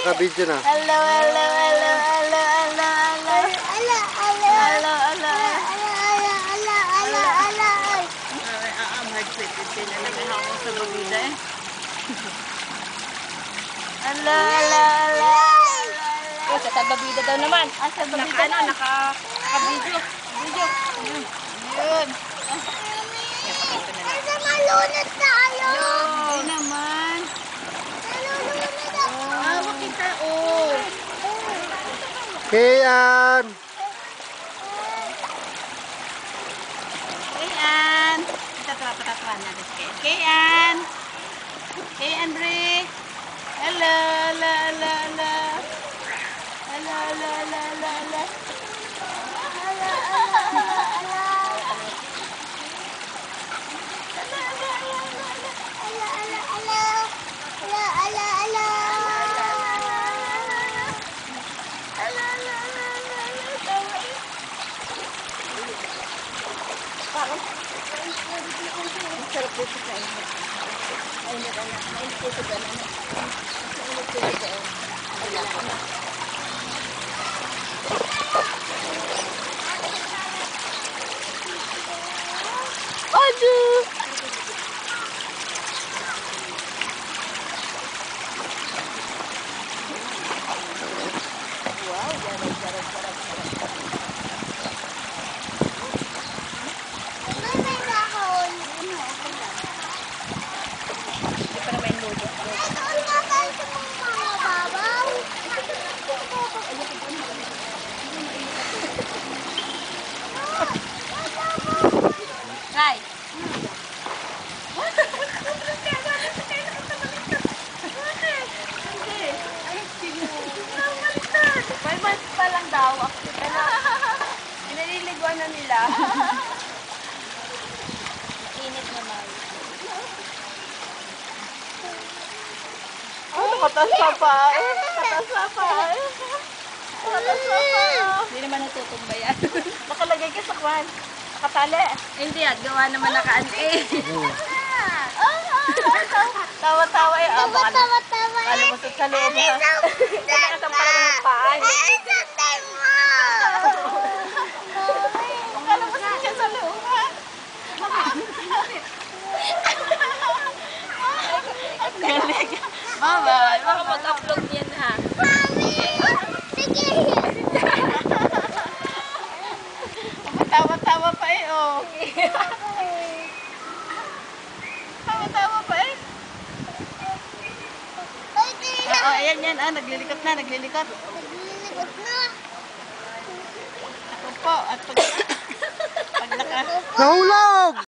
Naka-video na. Hello, hello, hello, hello, hello, hello. Hello, hello. Hello, hello. Sa babida eh. Hello, hello, hello. Oh, sa tababida daw naman. Sa babida na. Naka-video. Video. Yun. Asa malunod tayo. Hindi naman. Malunod ako. Hawak kita, oh. Kian! Kian. Kita patatuan natin si Kian. Kian. Kian, Bre. Hello, hello, hello, hello. Hello, hello, hello, hello, hello. Sarap dito sa inyo. Mainit na. Mainit dito sa inyo. Mainit dito sa inyo. Aduh. Wow, jarang. May dahon. Hindi pa naman yung lodo. Doon nga tayo sa mga babaw. Ray. May months pa lang daw. Pero, naliliguan na nila. Init naman. Katas pa eh. Hindi naman natutumba yan. Nakalagay ka sa kwan. Nakatali. Hindi at gawa naman nakaante. Tawa-tawa eh. Tawa-tawa Alam mo sa loob ha. Nakasampala mo ng paan. Alam mo siya sa loob ha. Galing. Mama, Baka mag-upload yan ha. Tawa-tawa pa eh oh. Tawa-tawa pa eh. Oh, ayan yan. Naglilikot na. Naglilikot na. Ako po. At pag lakas. Nahulog!